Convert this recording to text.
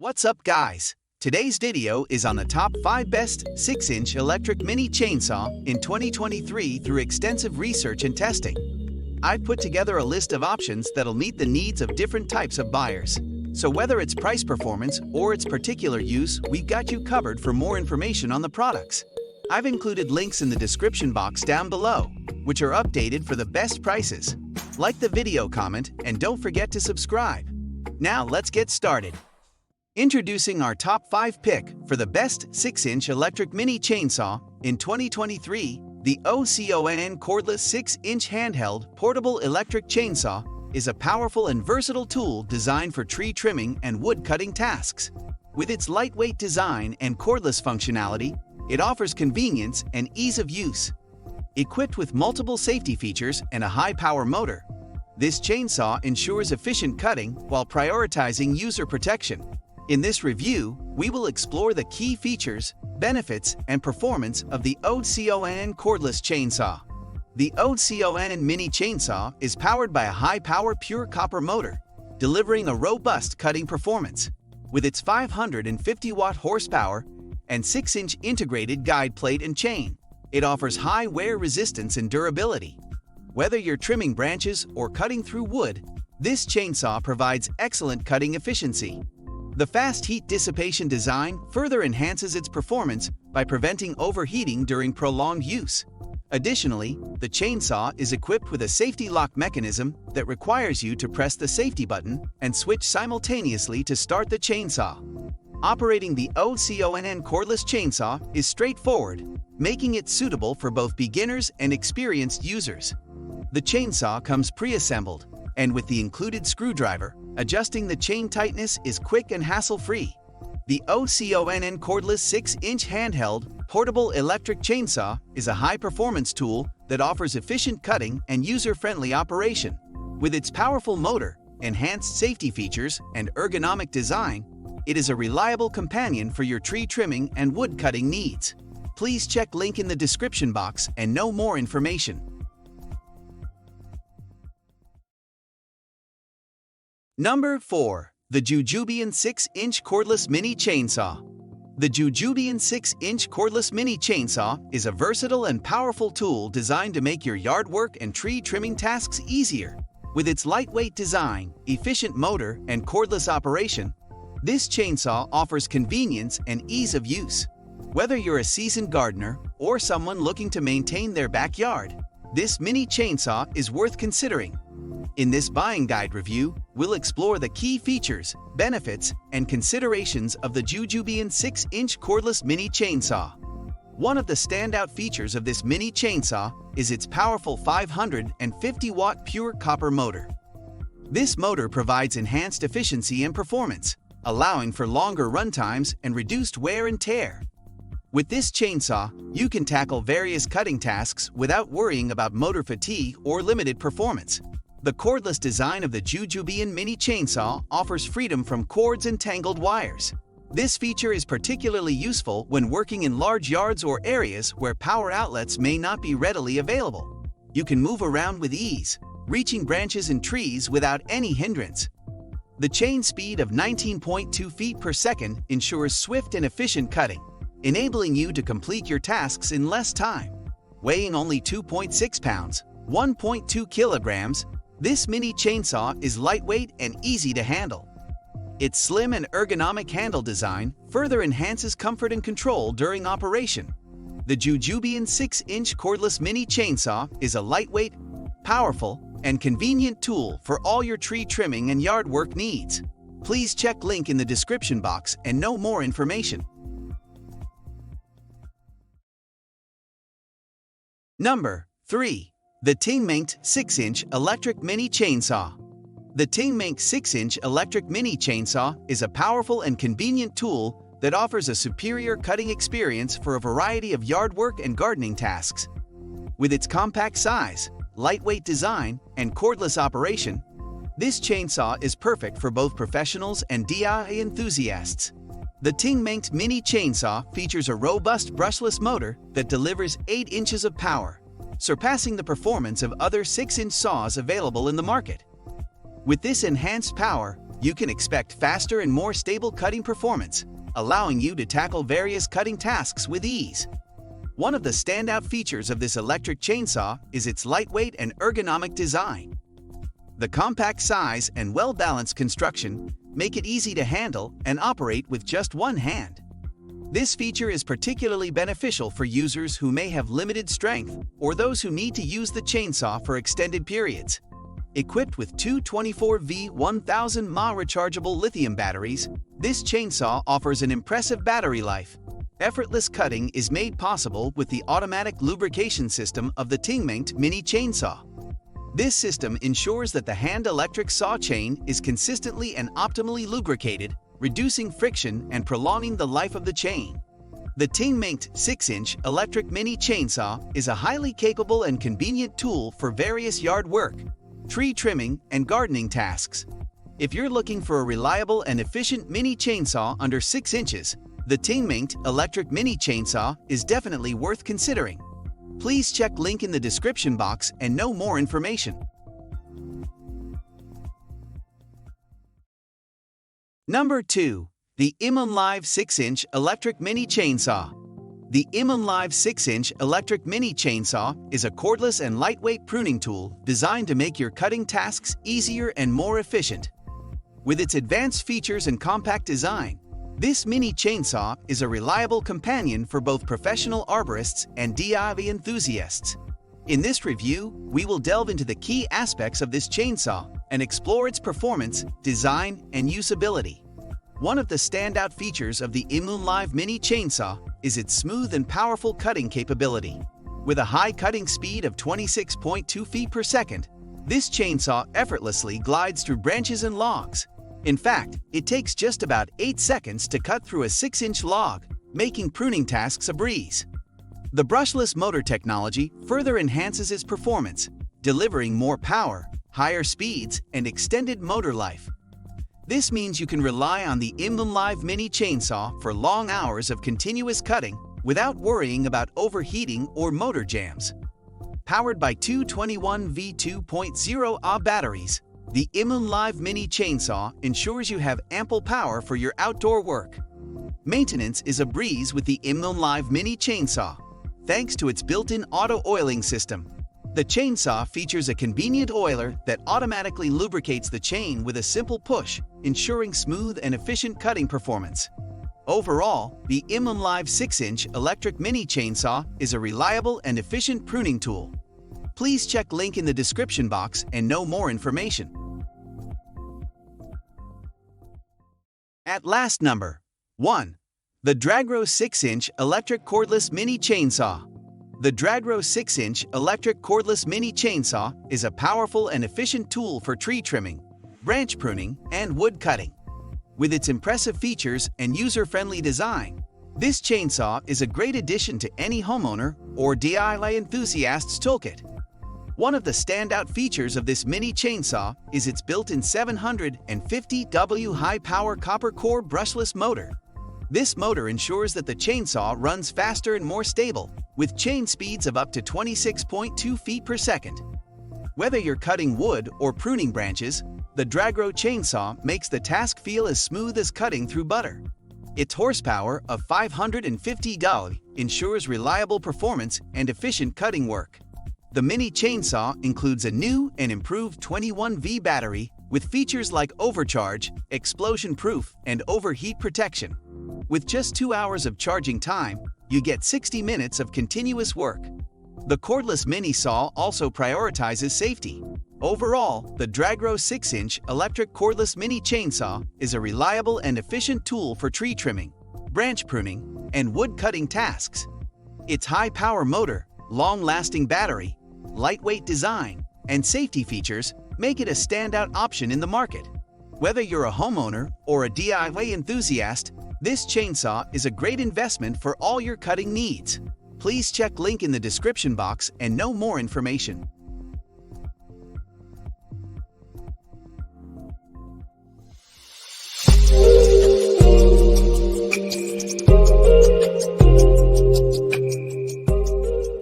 What's up, guys? Today's video is on the top 5 best 6-inch electric mini chainsaw in 2023 through extensive research and testing. I've put together a list of options that'll meet the needs of different types of buyers. So whether it's price performance or its particular use, we've got you covered. For more information on the products, I've included links in the description box down below, which are updated for the best prices. Like the video, comment, and don't forget to subscribe. Now let's get started. Introducing our top 5 pick for the best 6-inch electric mini chainsaw in 2023, the O-CONN cordless 6-inch handheld portable electric chainsaw is a powerful and versatile tool designed for tree trimming and wood cutting tasks. With its lightweight design and cordless functionality, it offers convenience and ease of use. Equipped with multiple safety features and a high-power motor, this chainsaw ensures efficient cutting while prioritizing user protection. In this review, we will explore the key features, benefits, and performance of the O-CONN cordless chainsaw. The O-CONN mini chainsaw is powered by a high-power pure copper motor, delivering a robust cutting performance. With its 550-watt horsepower and 6-inch integrated guide plate and chain, it offers high wear resistance and durability. Whether you're trimming branches or cutting through wood, this chainsaw provides excellent cutting efficiency. The fast heat dissipation design further enhances its performance by preventing overheating during prolonged use. Additionally, the chainsaw is equipped with a safety lock mechanism that requires you to press the safety button and switch simultaneously to start the chainsaw. Operating the O-CONN cordless chainsaw is straightforward, making it suitable for both beginners and experienced users. The chainsaw comes pre-assembled, and with the included screwdriver, adjusting the chain tightness is quick and hassle-free. The O-CONN cordless 6-inch handheld portable electric chainsaw is a high-performance tool that offers efficient cutting and user-friendly operation. With its powerful motor, enhanced safety features, and ergonomic design, it is a reliable companion for your tree trimming and wood cutting needs. Please check link in the description box and know more information. Number 4. The Jujubean 6-inch cordless mini chainsaw. The Jujubean 6-inch cordless mini chainsaw is a versatile and powerful tool designed to make your yard work and tree trimming tasks easier. With its lightweight design, efficient motor, and cordless operation, this chainsaw offers convenience and ease of use. Whether you're a seasoned gardener or someone looking to maintain their backyard, this mini chainsaw is worth considering. In this buying guide review, we'll explore the key features, benefits, and considerations of the Jujubean 6-inch cordless mini chainsaw. One of the standout features of this mini chainsaw is its powerful 550-watt pure copper motor. This motor provides enhanced efficiency and performance, allowing for longer run times and reduced wear and tear. With this chainsaw, you can tackle various cutting tasks without worrying about motor fatigue or limited performance. The cordless design of the Jujubean mini chainsaw offers freedom from cords and tangled wires. This feature is particularly useful when working in large yards or areas where power outlets may not be readily available. You can move around with ease, reaching branches and trees without any hindrance. The chain speed of 19.2 feet per second ensures swift and efficient cutting, enabling you to complete your tasks in less time. Weighing only 2.6 pounds, 1.2 kilograms, this mini chainsaw is lightweight and easy to handle. Its slim and ergonomic handle design further enhances comfort and control during operation. The Jujubean 6-inch cordless mini chainsaw is a lightweight, powerful, and convenient tool for all your tree trimming and yard work needs. Please check link in the description box and know more information. Number 3. The Tingmengte 6-inch electric mini chainsaw. The Tingmengte 6-inch electric mini chainsaw is a powerful and convenient tool that offers a superior cutting experience for a variety of yard work and gardening tasks. With its compact size, lightweight design, and cordless operation, this chainsaw is perfect for both professionals and DIY enthusiasts. The Tingmengte mini chainsaw features a robust brushless motor that delivers 8 inches of power, surpassing the performance of other 6-inch saws available in the market. With this enhanced power, You can expect faster and more stable cutting performance, allowing you to tackle various cutting tasks with ease. One of the standout features of this electric chainsaw is its lightweight and ergonomic design. The compact size and well-balanced construction make it easy to handle and operate with just one hand. This feature is particularly beneficial for users who may have limited strength or those who need to use the chainsaw for extended periods. Equipped with two 24V 1000 mAh rechargeable lithium batteries, this chainsaw offers an impressive battery life. Effortless cutting is made possible with the automatic lubrication system of the Tingmengte mini chainsaw. This system ensures that the hand electric saw chain is consistently and optimally lubricated, reducing friction and prolonging the life of the chain. The Tingmengte 6-inch electric mini chainsaw is a highly capable and convenient tool for various yard work, tree trimming, and gardening tasks. If you're looking for a reliable and efficient mini chainsaw under 6 inches, the Tingmengte electric mini chainsaw is definitely worth considering. Please check link in the description box and know more information. Number 2. The IMOUMLIVE 6-inch electric mini chainsaw. The IMOUMLIVE 6-inch electric mini chainsaw is a cordless and lightweight pruning tool designed to make your cutting tasks easier and more efficient. With its advanced features and compact design, this mini chainsaw is a reliable companion for both professional arborists and DIY enthusiasts. In this review, we will delve into the key aspects of this chainsaw and explore its performance, design, and usability. One of the standout features of the IMOUMLIVE mini chainsaw is its smooth and powerful cutting capability. With a high cutting speed of 26.2 feet per second, this chainsaw effortlessly glides through branches and logs. In fact, it takes just about 8 seconds to cut through a 6-inch log, making pruning tasks a breeze. The brushless motor technology further enhances its performance, delivering more power, higher speeds, and extended motor life. This means you can rely on the IMOUMLIVE mini chainsaw for long hours of continuous cutting without worrying about overheating or motor jams. Powered by two 21V 2.0 Ah batteries, the IMOUMLIVE mini chainsaw ensures you have ample power for your outdoor work. Maintenance is a breeze with the IMOUMLIVE mini chainsaw, thanks to its built-in auto-oiling system. The chainsaw features a convenient oiler that automatically lubricates the chain with a simple push, ensuring smooth and efficient cutting performance. Overall, the IMOUMLIVE 6-inch electric mini chainsaw is a reliable and efficient pruning tool. Please check link in the description box and know more information. At last, number 1. The Dragro 6-inch electric cordless mini chainsaw. The Dragro 6-inch electric cordless mini chainsaw is a powerful and efficient tool for tree trimming, branch pruning, and wood cutting. With its impressive features and user-friendly design, this chainsaw is a great addition to any homeowner or DIY enthusiast's toolkit. One of the standout features of this mini chainsaw is its built-in 750W high-power copper core brushless motor. This motor ensures that the chainsaw runs faster and more stable, with chain speeds of up to 26.2 feet per second. Whether you're cutting wood or pruning branches, the Dragro chainsaw makes the task feel as smooth as cutting through butter. Its horsepower of 550 HP ensures reliable performance and efficient cutting work. The mini chainsaw includes a new and improved 21V battery with features like overcharge, explosion-proof, and overheat protection. With just 2 hours of charging time, you get 60 minutes of continuous work. The cordless mini saw also prioritizes safety. Overall, the Dragro 6-inch electric cordless mini chainsaw is a reliable and efficient tool for tree trimming, branch pruning, and wood cutting tasks. Its high-power motor, long-lasting battery, lightweight design, and safety features make it a standout option in the market. Whether you're a homeowner or a DIY enthusiast, this chainsaw is a great investment for all your cutting needs. Please check link in the description box and know more information.